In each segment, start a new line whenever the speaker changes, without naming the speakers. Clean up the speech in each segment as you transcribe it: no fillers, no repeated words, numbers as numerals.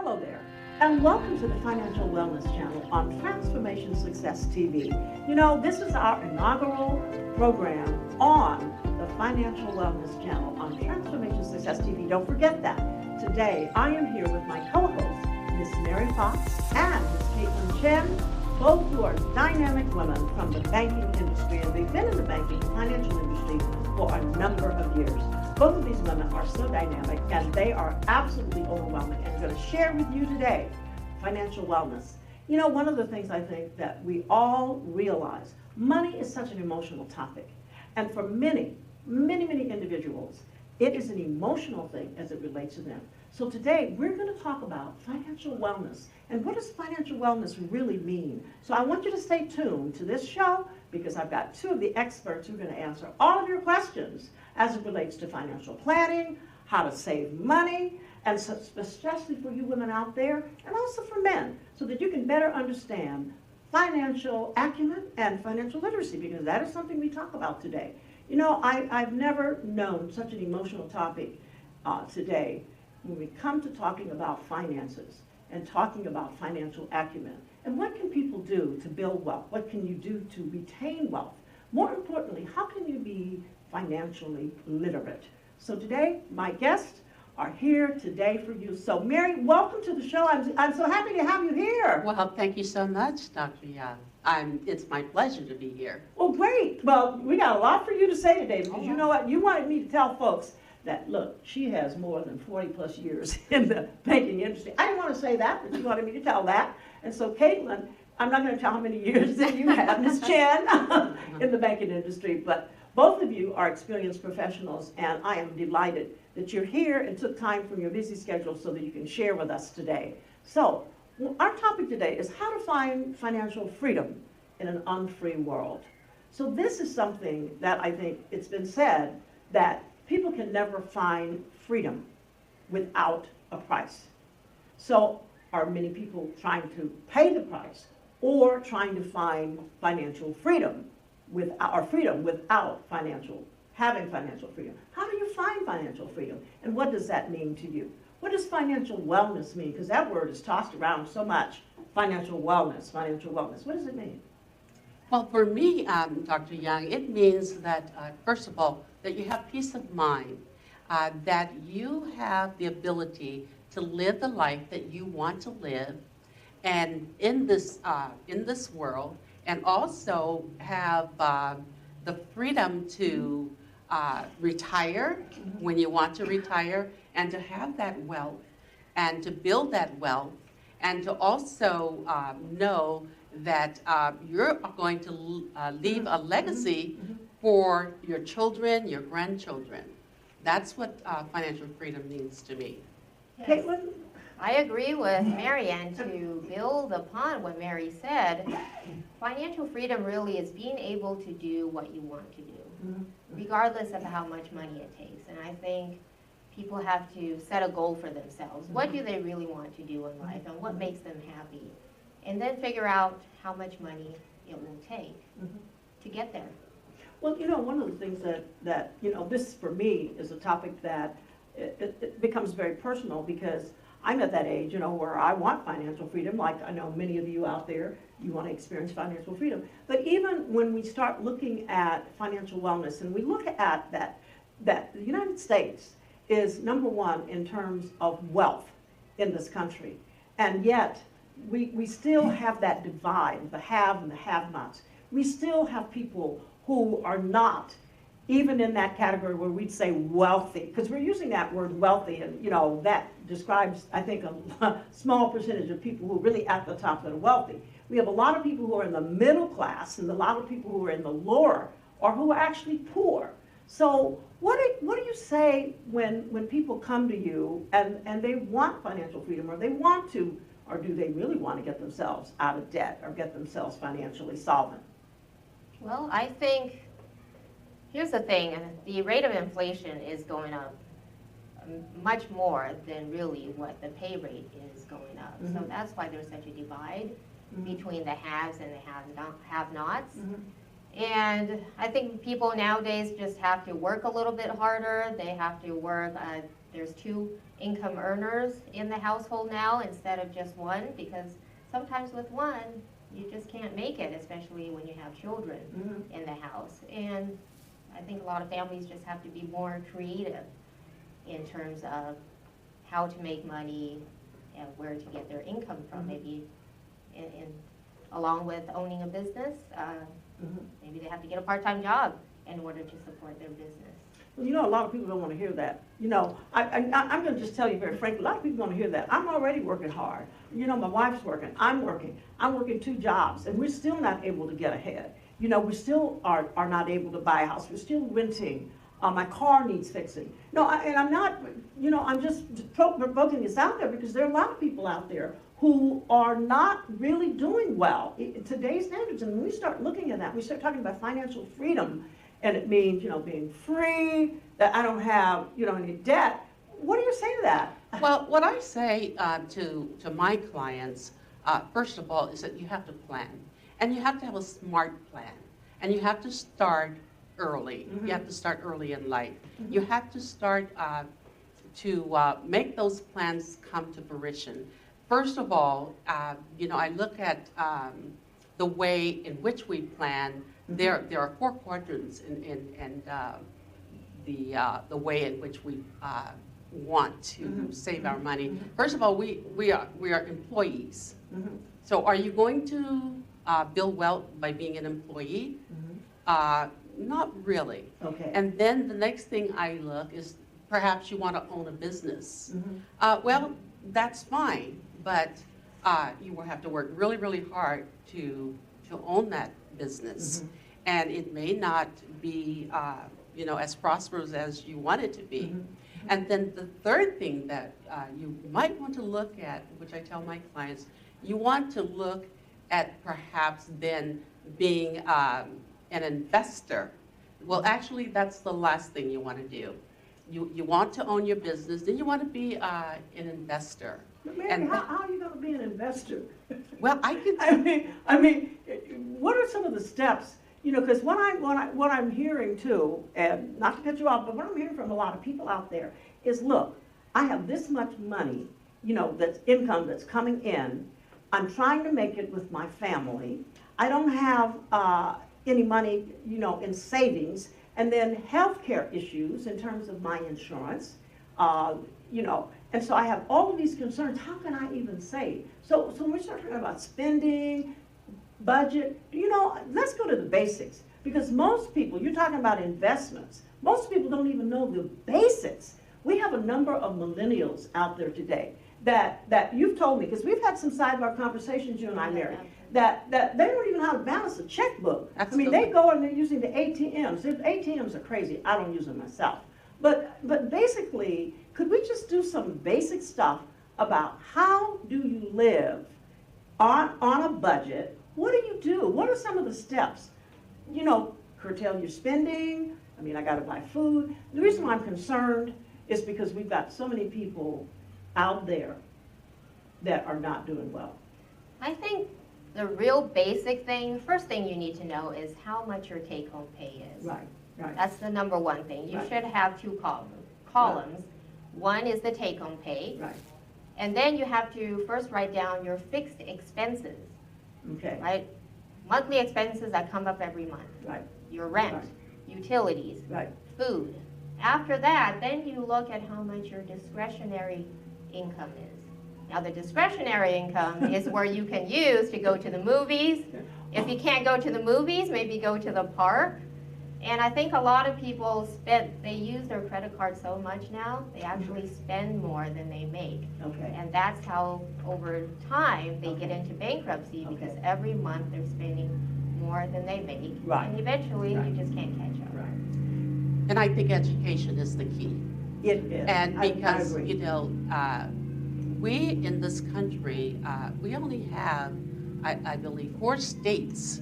Hello there, and welcome to the Financial Wellness Channel on Transformation Success TV. You know, this is our inaugural program on the Financial Wellness Channel on Transformation Success TV. Don't forget that. Today, I am here with my co-hosts, Miss Mary Fox and Miss Caitlin Chen, both who are dynamic women from the banking industry, and they've been in the banking financial industry for a number of years. Both of these women are so dynamic and they are absolutely overwhelming, and I'm going to share with you today financial wellness. You know, one of the things I think that we all realize, money is such an emotional topic, and for many individuals, it is an emotional thing as it relates to them. So today we're going to talk about financial wellness and what does financial wellness really mean. So I want you to stay tuned to this show because I've got two of the experts who are going to answer all of your questions as it relates to financial planning, how to save money, and so especially for you women out there and also for men, so that you can better understand financial acumen and financial literacy, because that is something we talk about today. You know, I've never known such an emotional topic today when we come to talking about finances and talking about financial acumen. And what can people do to build wealth? What can you do to retain wealth? More importantly, how can you be financially literate? So today, my guests are here today for you. So Mary, welcome to the show. I'm so happy to have you here.
Well, thank you so much, Dr. Young. It's my pleasure to be here.
Well, great. Well, we got a lot for you to say today, because you know what? You wanted me to tell folks that, look, she has more than 40 plus years in the banking industry. I didn't want to say that, but you wanted me to tell that. And so Caitlin, I'm not going to tell how many years that you have, Ms. Chen, in the banking industry, but both of you are experienced professionals, and I am delighted that you're here and took time from your busy schedule so that you can share with us today. So our topic today is how to find financial freedom in an unfree world. So this is something that I think it's been said that people can never find freedom without a price. So are many people trying to pay the price or trying to find financial freedom without having financial freedom? How do you find financial freedom? And what does that mean to you? What does financial wellness mean? Because that word is tossed around so much. Financial wellness. What does it mean?
Well, for me, Dr. Young, it means that, first of all, that you have peace of mind, that you have the ability to live the life that you want to live, and in this world, and also have the freedom to retire when you want to retire, and to have that wealth, and to build that wealth, and to also know that you're going to leave a legacy for your children, your grandchildren. That's what financial freedom means to me.
Yes.
Caitlin?
I agree with Mary, and to build upon what Mary said, financial freedom really is being able to do what you want to do, regardless of how much money it takes. And I think people have to set a goal for themselves. What do they really want to do in life, and what makes them happy? And then figure out how much money it will take to get there.
Well, you know, one of the things that you know, this for me is a topic that it becomes very personal, because I'm at that age, you know, where I want financial freedom, like I know many of you out there, you want to experience financial freedom. But even when we start looking at financial wellness, and we look at that the United States is number one in terms of wealth in this country, and yet we still have that divide, the have and the have-nots. We still have people who are not even in that category where we'd say wealthy, because we're using that word wealthy, and you know, that describes, I think, a small percentage of people who are really at the top that are wealthy. We have a lot of people who are in the middle class, and a lot of people who are in the lower, or who are actually poor. So what do you say when people come to you and they want financial freedom, or they want to, or do they really want to get themselves out of debt or get themselves financially solvent?
Well, I think, here's the thing, the rate of inflation is going up much more than really what the pay rate is going up. So that's why there's such a divide between the haves and the have-nots. And I think people nowadays just have to work a little bit harder. They have to work, there's two income earners in the household now instead of just one, because sometimes with one, you just can't make it, especially when you have children in the house. And I think a lot of families just have to be more creative in terms of how to make money and where to get their income from. Maybe along with owning a business, maybe they have to get a part-time job in order to support their business.
Well, you know, a lot of people don't want to hear that. You know, I'm going to just tell you very frankly, a lot of people don't want to hear that. I'm already working hard. You know, my wife's working. I'm working 2 jobs, and we're still not able to get ahead. You know, we still are not able to buy a house. We're still renting. My car needs fixing. No, and I'm not, you know, I'm just provoking this out there because there are a lot of people out there who are not really doing well in today's standards. And when we start looking at that, we start talking about financial freedom, and it means, you know, being free, that I don't have, you know, any debt. What do you say to that?
Well, what I say to my clients, first of all, is that you have to plan. And you have to have a smart plan. And you have to start early. You have to start early in life. You have to start to make those plans come to fruition. First of all, you know, I look at the way in which we plan. There are 4 quadrants in the way in which we want to save our money. First of all, we are employees. So are you going to build wealth by being an employee? Not really.
Okay.
And then the next thing I look is perhaps you want to own a business. Well, that's fine, but you will have to work really, really hard to own that business. And it may not be you know, as prosperous as you want it to be. And then the third thing that you might want to look at, which I tell my clients, you want to look at perhaps then being an investor. Well, actually, that's the last thing you want to do. You want to own your business, then you want to be an investor.
But Mary, how are you going to be an investor?
Well, I can.
I mean, what are some of the steps? You know, because what I'm hearing too, and not to cut you off, but what I'm hearing from a lot of people out there is, look, I have this much money, you know, that's income that's coming in. I'm trying to make it with my family. I don't have any money, you know, in savings, and then healthcare issues in terms of my insurance, you know, and so I have all of these concerns. How can I even save? So when we start talking about spending, budget, you know, let's go to the basics, because most people, you're talking about investments, most people don't even know the basics. We have a number of millennials out there today that you've told me, because we've had some sidebar conversations, you and I, Mary, that they don't even know how to balance a checkbook.
Absolutely.
I mean, they go and they're using the ATMs. The ATMs are crazy. I don't use them myself. But basically, could we just do some basic stuff about how do you live on a budget? What do you do? What are some of the steps? You know, curtail your spending. I mean, I got to buy food. The reason why I'm concerned is because we've got so many people out there that are not doing well.
I think the real basic thing, first thing you need to know is how much your take-home pay is.
Right.
That's the number one thing. You
Right.
should have 2 columns. One is the take-home pay.
Right.
And then you have to first write down your fixed expenses,
Okay.
right? Monthly expenses that come up every month.
Right.
Your rent,
Right.
utilities,
Right.
food. After that, then you look at how much your discretionary income is. Now, the discretionary income is where you can use to go to the movies. If you can't go to the movies, maybe go to the park. And I think a lot of people they use their credit card so much now, they actually spend more than they make.
Okay.
And that's how, over time, they get into bankruptcy, because every month they're spending more than they make.
Right.
And eventually,
Right.
you just can't catch up.
Right.
And I think education is the key.
It is.
And
I
because,
agree.
you know, we in this country, we only have, I believe, 4 states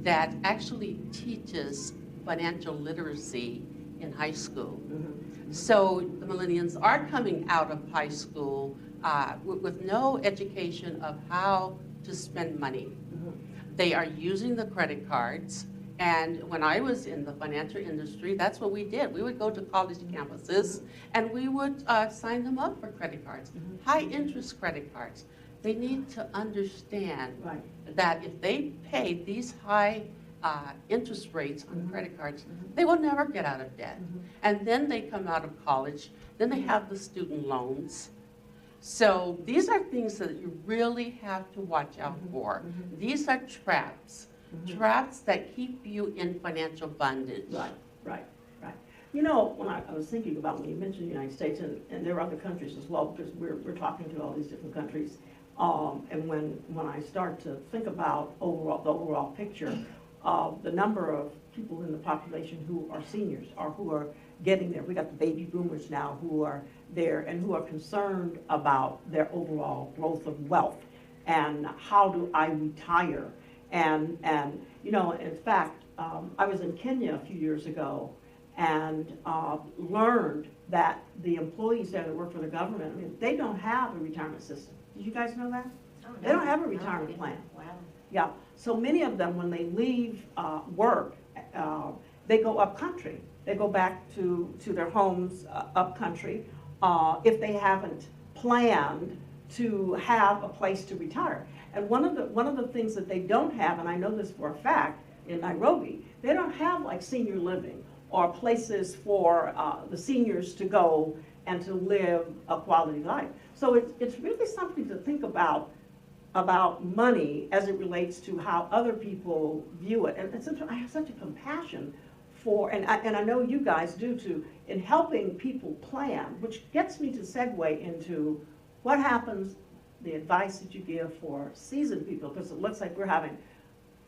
that actually teaches financial literacy in high school. So the millennials are coming out of high school with no education of how to spend money. They are using the credit cards, And when I was in the financial industry, that's what we did. We would go to college campuses and we would sign them up for credit cards, high interest credit cards. They need to understand
Right.
that if they pay these high interest rates on credit cards, they will never get out of debt. And then they come out of college, then they have the student loans. So these are things that you really have to watch out for. These are traps, traps that keep you in financial bondage.
Right, right, right. You know, when I was thinking about when you mentioned the United States, and there are other countries as well, because we're talking to all these different countries, and when I start to think about the overall picture, the number of people in the population who are seniors or who are getting there. We got the baby boomers now who are there and who are concerned about their overall growth of wealth and how do I retire. And you know, in fact, I was in Kenya a few years ago and learned that the employees there that work for the government, I mean, they don't have a retirement system. Did you guys know that?
Oh, no.
They don't have a retirement plan.
Wow.
Yeah, so many of them, when they leave work, they go up country. They go back to their homes up country if they haven't planned to have a place to retire. And one of the things that they don't have, and I know this for a fact, in Nairobi, they don't have like senior living or places for the seniors to go and to live a quality life. So it's really something to think about money as it relates to how other people view it. And I have such a compassion for, and I know you guys do too, in helping people plan, which gets me to segue into what happens, the advice that you give for seasoned people, because it looks like we're having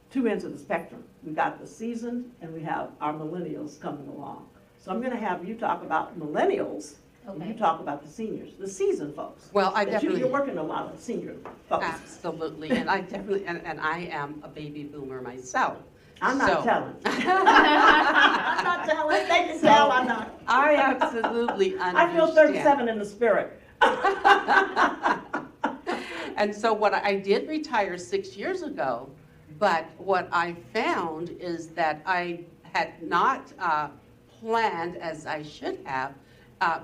two ends of the spectrum. We've got the seasoned and we have our millennials coming along. So I'm gonna have you talk about millennials.
Okay.
And you talk about the seniors, the seasoned folks.
Well, I
That
definitely.
You're working a lot of senior folks.
Absolutely, and I definitely, and I am a baby boomer myself.
I'm not
So-
telling. I'm not telling. They can tell I'm not.
I absolutely understand.
I feel 37 in the spirit.
And so what I did retire 6 years ago, but what I found is that I had not planned as I should have,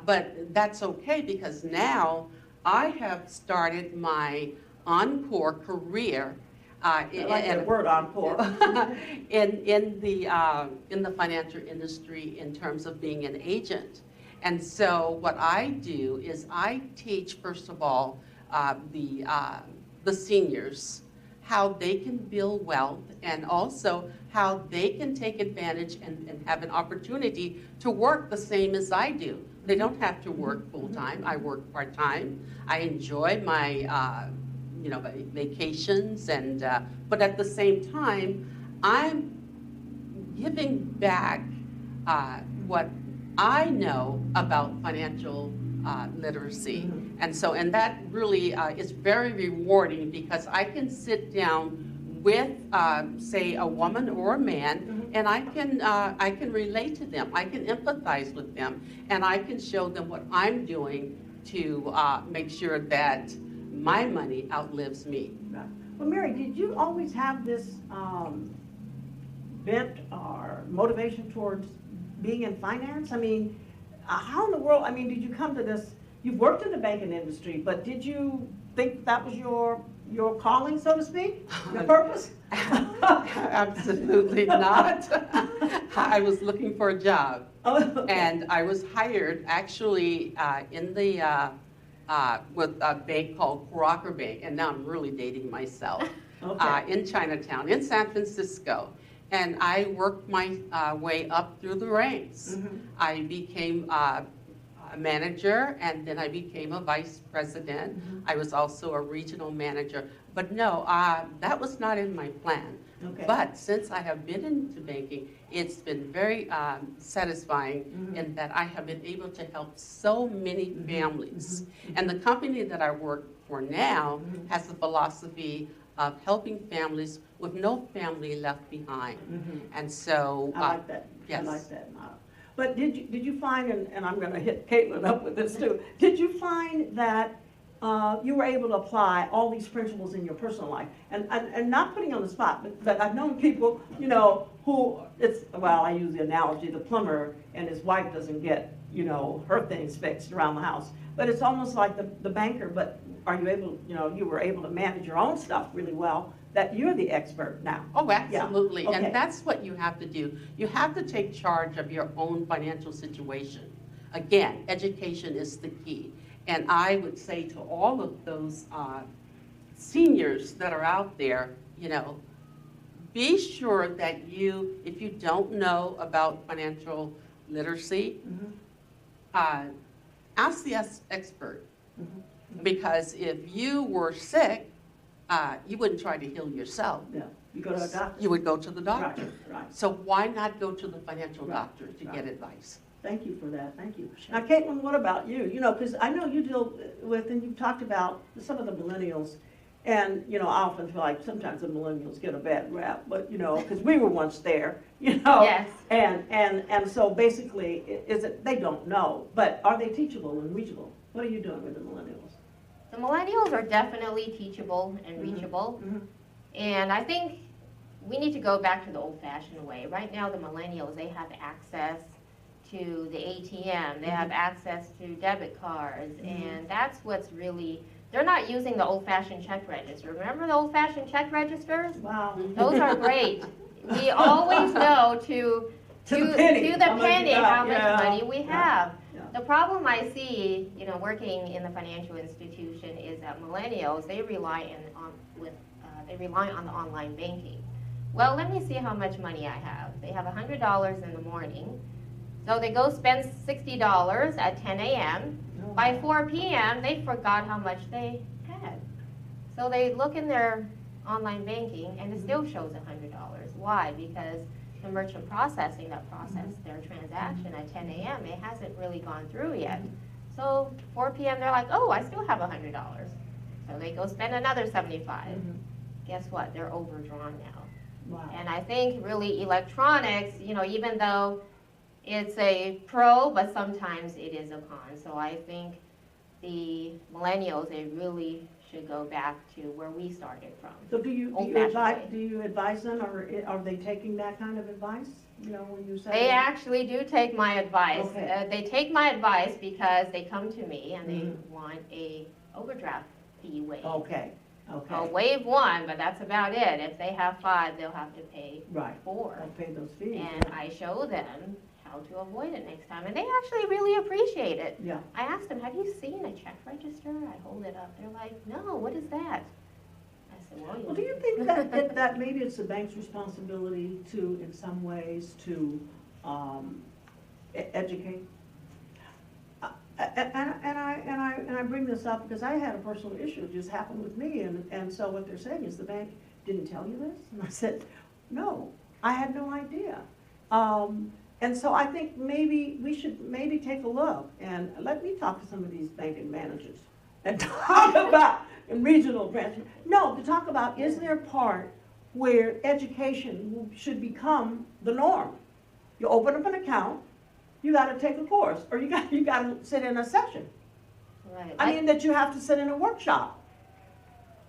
but that's okay because now I have started my encore career.
I like that word, encore.
in the financial industry in terms of being an agent. And so what I do is I teach, first of all, the seniors how they can build wealth and also how they can take advantage and have an opportunity to work the same as I do. They don't have to work full-time. I work part-time. I enjoy my vacations, and but at the same time, I'm giving back what I know about financial literacy, and that really is very rewarding because I can sit down with, say, a woman or a man, and I can relate to them. I can empathize with them, and I can show them what I'm doing to make sure that my money outlives me.
Right. Well, Mary, did you always have this bent or motivation towards being in finance? I mean, how in the world, I mean, did you come to this? You've worked in the banking industry, but did you think that was your calling, so to speak? Your purpose?
Absolutely not. I was looking for a job,
Okay.
and I was hired actually in the with a bank called Crocker Bank, and now I'm really dating myself,
Okay.
in Chinatown, in San Francisco. And I worked my way up through the ranks. I became a manager, and then I became a vice president. I was also a regional manager. But no, that was not in my plan.
Okay.
But since I have been into banking, it's been very satisfying in that I have been able to help so many families. And the company that I work for now has the philosophy of helping families with no family left behind. And so,
I like that.
yes.
I like that model. But did you find, and I'm going to hit Caitlin up with this too, did you find that you were able to apply all these principles in your personal life. And not putting you on the spot, but I've known people, you know, who well, I use the analogy, the plumber and his wife doesn't get, you know, her things fixed around the house. But it's almost like the banker, but are you able, you know, you were able to manage your own stuff really well, that you're the expert now.
Oh, absolutely.
Yeah. Okay.
And that's what you have to do. You have to take charge of your own financial situation. Again, education is the key. And I would say to all of those seniors that are out there, you know, be sure that you, if you don't know about financial literacy, ask the expert. Because if you were sick, you wouldn't try to heal yourself.
Yeah, you go to a doctor.
You would go to the doctor.
Right.
So why not go to the financial doctor to get advice?
Thank you for that, thank you. Now, Caitlin, what about you? You know, because I know you deal with, and you've talked about some of the millennials, and, you know, I often feel like sometimes the millennials get a bad rap, but, you know, because we were once there, you know?
Yes.
And so basically, they don't know, but are they teachable and reachable? What are you doing with the millennials?
The millennials are definitely teachable and reachable. And I think we need to go back to the old-fashioned way. Right now, the millennials, they have access to the ATM, they have access to debit cards, and that's what's really, they're not using the old-fashioned check register. Remember the old-fashioned check registers?
Wow.
Those are great. We always know to
the penny
how much money we have.
Yeah.
The problem I see, you know, working in the financial institution is that millennials, they rely on the online banking. Well, let me see how much money I have. They have $100 in the morning. So they go spend $60 at 10 a.m. By 4 p.m., they forgot how much they had. So they look in their online banking, and it still shows $100. Why? Because the merchant processing that processed their transaction at 10 a.m., it hasn't really gone through yet. So 4 p.m., they're like, oh, I still have $100. So they go spend another $75. Guess what? They're overdrawn now.
Wow.
And I think really electronics, you know, even though it's a pro, but sometimes it is a con. So I think the millennials, they really should go back to where we started from.
So do you advise them, or are they taking that kind of advice? You know, when you say
They actually do take my advice.
Okay.
They take my advice because they come to me and they want a overdraft fee waived.
Okay.
I'll waive one, but that's about it. If they have 5, they'll have to pay 4.
They'll pay those fees.
And I show them how to avoid it next time, and they actually really appreciate it.
Yeah.
I asked them, have you seen a check register? I hold it up. They're like, no, what is that? I said,
Well, do you think that maybe it's the bank's responsibility to, in some ways, to educate? And I bring this up because I had a personal issue. It just happened with me, and so what they're saying is the bank didn't tell you this? And I said, no, I had no idea. And so I think maybe we should take a look, and let me talk to some of these banking managers and talk about in regional branches. No, to talk about, is there a part where education should become the norm? You open up an account, you got to take a course, or you got to sit in a session.
Right.
I mean that you have to sit in a workshop.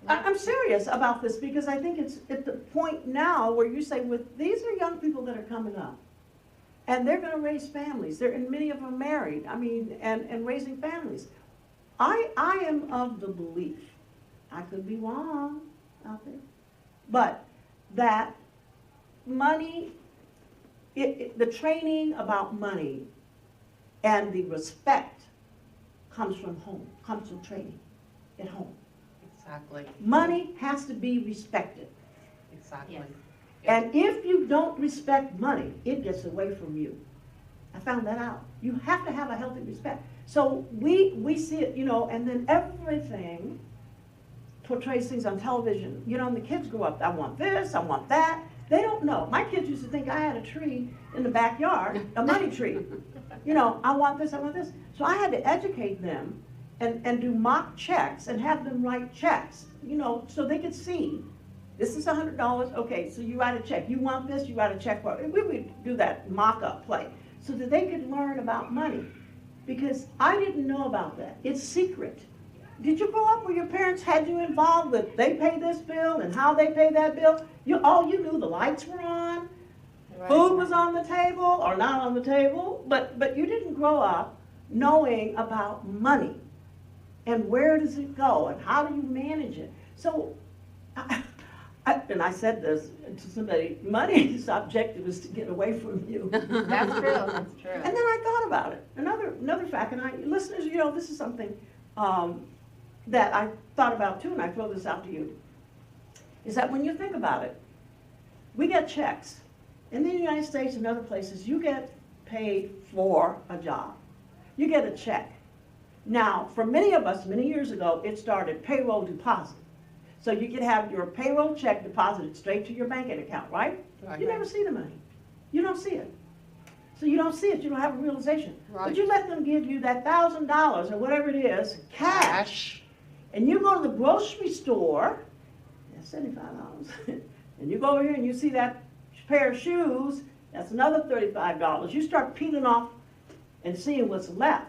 I'm serious about this because I think it's at the point now where you say, these are young people that are coming up. And they're going to raise families. And many of them are married. I mean, and raising families. I am of the belief, I could be wrong out there, but that money, the training about money and the respect comes from home, comes from training at home.
Exactly.
Money has to be respected.
Exactly.
Yes.
And if you don't respect money, it gets away from you. I found that out. You have to have a healthy respect. So we see it, you know, and then everything portrays things on television. You know, and the kids grow up, I want this, I want that. They don't know. My kids used to think I had a tree in the backyard, a money tree. You know, I want this, I want this. So I had to educate them and do mock checks and have them write checks, you know, so they could see. This is $100, okay, so you write a check. You want this, you write a check for it. We would do that mock-up play so that they could learn about money. Because I didn't know about that. It's secret. did you grow up where your parents had you involved with they pay this bill and how they pay that bill? You knew the lights were on, food was on the table or not on the table, but you didn't grow up knowing about money and where does it go and how do you manage it. So, and I said this to somebody, money's objective is to get away from you.
That's true, that's true.
And then I thought about it. Another fact, and listeners, this is something that I thought about too, and I throw this out to you, is that when you think about it, we get checks. In the United States and other places, you get paid for a job. You get a check. Now, for many of us, many years ago, it started payroll deposit. So you could have your payroll check deposited straight to your banking account, right? You never see the money. You don't see it. So you don't see it, you don't have a realization.
Right.
But you let them give you that $1,000 or whatever it is, cash, and you go to the grocery store, that's $75, and you go over here and you see that pair of shoes, that's another $35. You start peeling off and seeing what's left.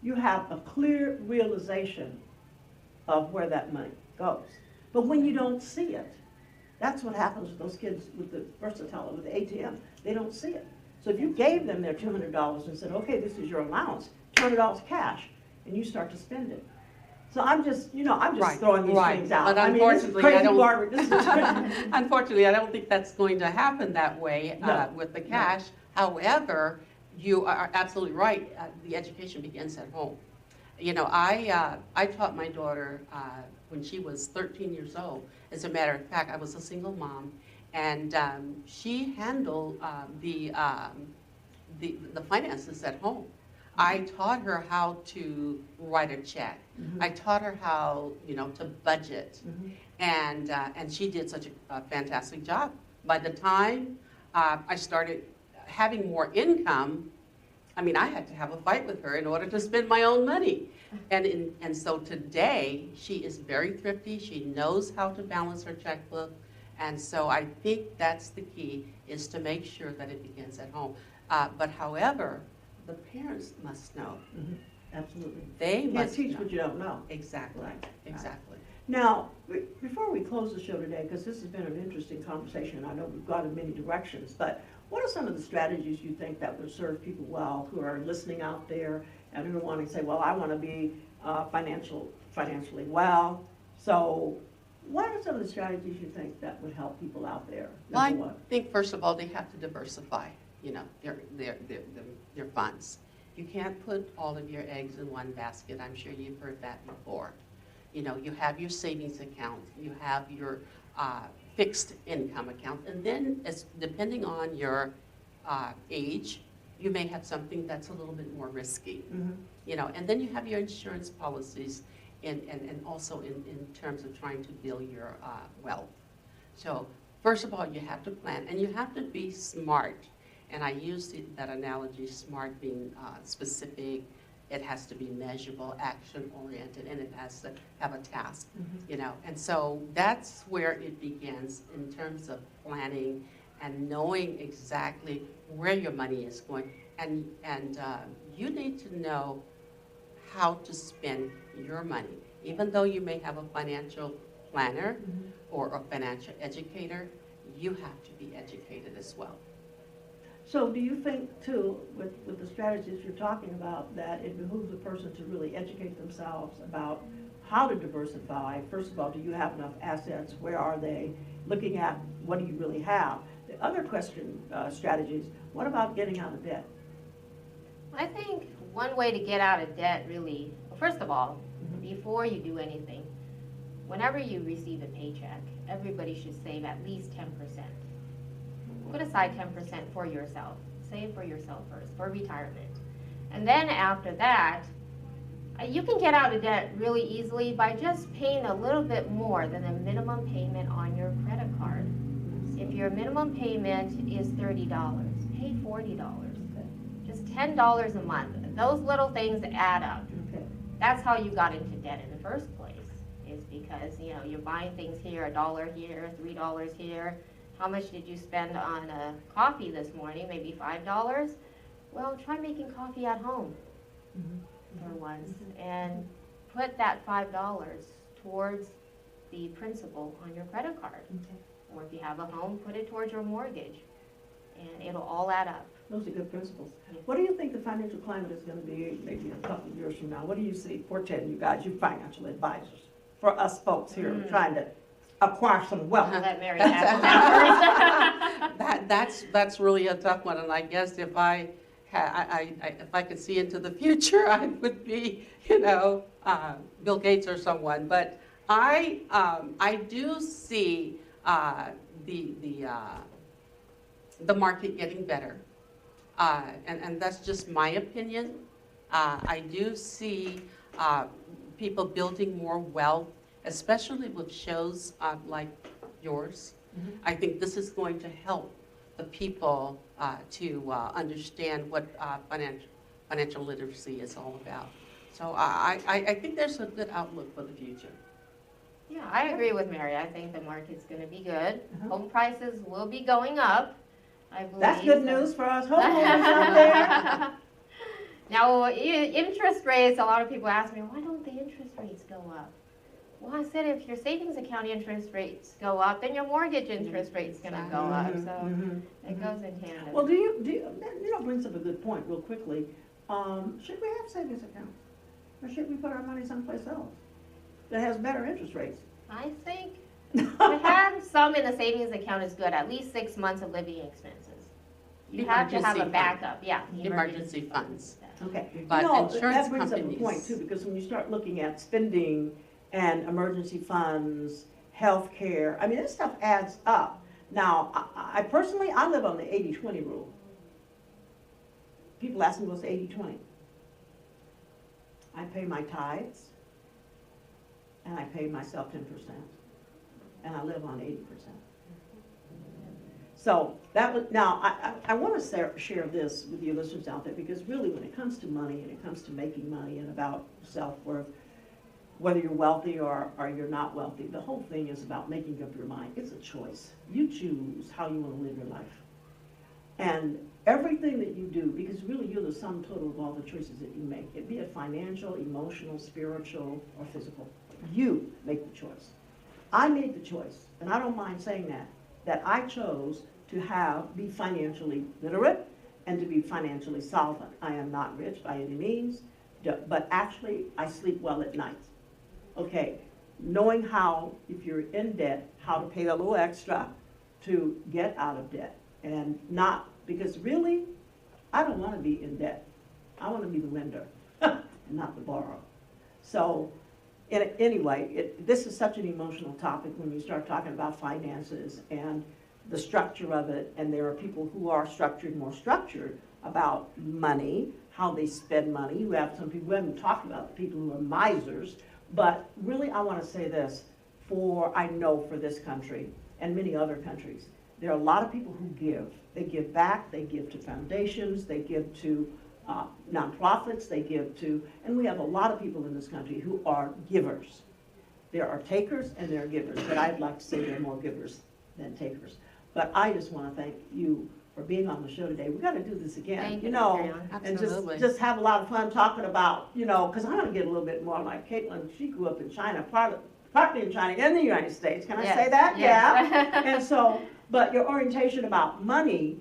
You have a clear realization of where that money goes. But when you don't see it, that's what happens with those kids with the versatile, with the ATM. They don't see it. So if you gave them their $200 and said, okay, this is your allowance, $200 cash, and you start to spend it. So I'm just
Right,
throwing these
right.
things out.
But
I mean, this is
unfortunately,
crazy,
I don't-
Barbara. This is
Unfortunately, I don't think that's going to happen that way
No.
with the cash. However, you are absolutely right. The education begins at home. I taught my daughter when she was 13 years old. As a matter of fact, I was a single mom, and she handled the finances at home. I taught her how to write a check.
Mhm.
I taught her how, to budget.
Mhm.
And she did such a fantastic job. By the time I started having more income, I had to have a fight with her in order to spend my own money. And so today, she is very thrifty. She knows how to balance her checkbook. And so I think that's the key, is to make sure that it begins at home. But however, the parents must know.
Mhm. Absolutely.
They
You can't
must
teach
know.
what you don't know.
Exactly,
Right.
exactly.
Now, before we close the show today, because this has been an interesting conversation, I know we've gone in many directions, but what are some of the strategies you think that would serve people well who are listening out there and who are wanting to say, well, I want to be financially well? So what are some of the strategies you think that would help people out there?
Well, I
Number one.
think first of all, they have to diversify, their funds. You can't put all of your eggs in one basket. I'm sure you've heard that before. You have your savings account, you have your fixed income account, and then depending on your age, you may have something that's a little bit more risky.
Mhm.
And then you have your insurance policies and also in terms of trying to build your wealth. So first of all, you have to plan, and you have to be smart. And I use that analogy, smart being specific. It has to be measurable, action-oriented, and it has to have a task, And so that's where it begins in terms of planning and knowing exactly where your money is going. And you need to know how to spend your money. Even though you may have a financial planner or a financial educator, you have to be educated as well.
So do you think, too, with the strategies you're talking about, that it behooves a person to really educate themselves about how to diversify? First of all, do you have enough assets? Where are they? Looking at what do you really have? The other question, strategies, what about getting out of debt?
I think one way to get out of debt really, first of all, before you do anything, whenever you receive a paycheck, everybody should save at least 10%. Put aside 10% for yourself. Save for yourself first, for retirement. And then after that, you can get out of debt really easily by just paying a little bit more than the minimum payment on your credit card. If your minimum payment is $30, pay $40. Just $10 a month. Those little things add up.
Okay.
That's how you got into debt in the first place, is because, you're buying things here, $1 here, $3 here. How much did you spend on coffee this morning? Maybe $5? Well, try making coffee at home for once and put that $5 towards the principal on your credit card.
Okay.
Or if you have a home, put it towards your mortgage, and it'll all add up.
Those are good principles.
Yeah.
What do you think the financial climate is going to be maybe a couple of years from now? What do you see portending, you guys, you financial advisors, for us folks here trying to acquire some wealth?
I'll let Mary tackle that
That's really a tough one, and I guess if if I could see into the future, I would be, Bill Gates or someone. But I do see the market getting better, and that's just my opinion. I do see people building more wealth, especially with shows like yours.
Mhm.
I think this is going to help the people to understand what financial literacy is all about. So I think there's a good outlook for the future.
Yeah, I agree with Mary. I think the market's going to be good.
Uh-huh.
Home prices will be going up, I believe.
That's good news for us homeowners out there.
Now, interest rates, a lot of people ask me, why don't the interest rates go up? Well, I said if your savings account interest rates go up, then your mortgage interest rate's going to go up. So
Mhm,
it
mhm.
goes in tandem.
Well, do you brings up a good point real quickly. Should we have savings accounts? Or should we put our money someplace else that has better interest rates?
I think to have some in the savings account is good, at least 6 months of living expenses. You have to have
Emergency
a
fund.
backup, yeah.
Emergency funds.
Okay.
But insurance
that brings up a
companies-
point too, because when you start looking at spending and emergency funds, health care, I mean, this stuff adds up. Now, I personally, I live on the 80-20 rule. People ask me what's the 80-20. I pay my tithes, and I pay myself 10%, and I live on 80%. So that was, now, I want to share this with you listeners out there, because really when it comes to money and it comes to making money and about self-worth, whether you're wealthy or you're not wealthy, the whole thing is about making up your mind. It's a choice. You choose how you want to live your life. And everything that you do, because really you're the sum total of all the choices that you make, it be it financial, emotional, spiritual, or physical. You make the choice. I made the choice, and I don't mind saying that I chose to be financially literate and to be financially solvent. I am not rich by any means, but actually I sleep well at night. Okay, knowing how, if you're in debt, how to pay a little extra to get out of debt. And not, because really, I don't want to be in debt. I want to be the lender, not the borrower. So, anyway, this is such an emotional topic when you start talking about finances and the structure of it, and there are people who are more structured about money, how they spend money. You have some people, we haven't talked about the people who are misers, but really I want to say this, I know for this country and many other countries, there are a lot of people who give. They give back, they give to foundations, they give to nonprofits, and we have a lot of people in this country who are givers. There are takers and there are givers, but I'd like to say there are more givers than takers. But I just want to thank you for being on the show today. We've got to do this again,
Thank you,
and
Absolutely.
just have a lot of fun talking about, because I want to get a little bit more like Caitlin. She grew up in China, partly in China and the United States. Can I say that?
Yes.
Yeah. And so, but your orientation about money,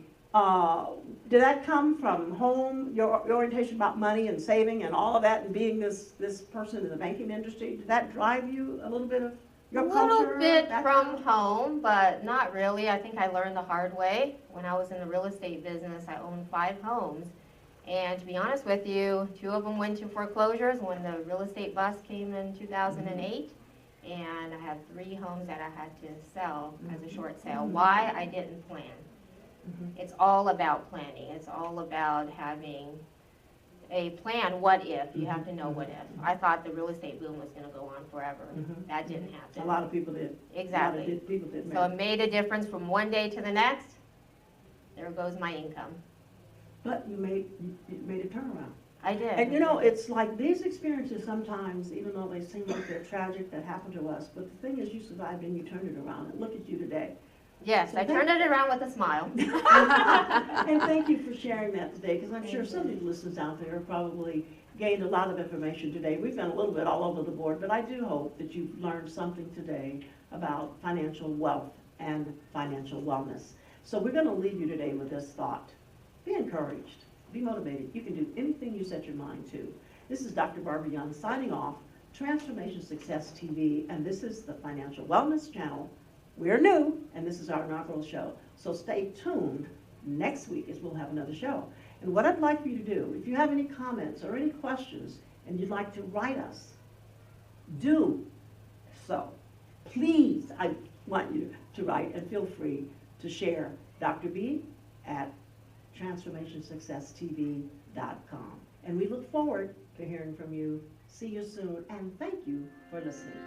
did that come from home, your orientation about money and saving and all of that, and being this person in the banking industry? Did that drive you a little bit of your culture?
A little bit
background?
from home, but not really. I think I learned the hard way. When I was in the real estate business, I owned 5 homes. And to be honest with you, 2 of them went to foreclosures when the real estate bust came in 2008. And I had 3 homes that I had to sell as a short sale. Why? I didn't plan. It's all about planning. It's all about having a plan. What if? You have to know what if. I thought the real estate boom was going to go on forever. That didn't happen.
A lot of people did.
Exactly.
A lot of people did.
So it made a difference from one day to the next. There goes my income.
But you made a turnaround.
I did.
And it's like these experiences sometimes, even though they seem like they're tragic, that happen to us, but the thing is you survived and you turned it around. And look at you today.
Yes,
So
I turned it around with a smile.
And thank you for sharing that today, because I'm sure some of the listeners out there have probably gained a lot of information today. We've been a little bit all over the board, but I do hope that you've learned something today about financial wealth and financial wellness. So we're going to leave you today with this thought. Be encouraged. Be motivated. You can do anything you set your mind to. This is Dr. Barbara Young signing off, Transformation Success TV, and this is the Financial Wellness Channel. We're new, and this is our inaugural show. So stay tuned next week as we'll have another show. And what I'd like for you to do, if you have any comments or any questions and you'd like to write us, do so. Please, I want you to write, and feel free to share Dr. B at transformationsuccesstv.com. And we look forward to hearing from you. See you soon, and thank you for listening.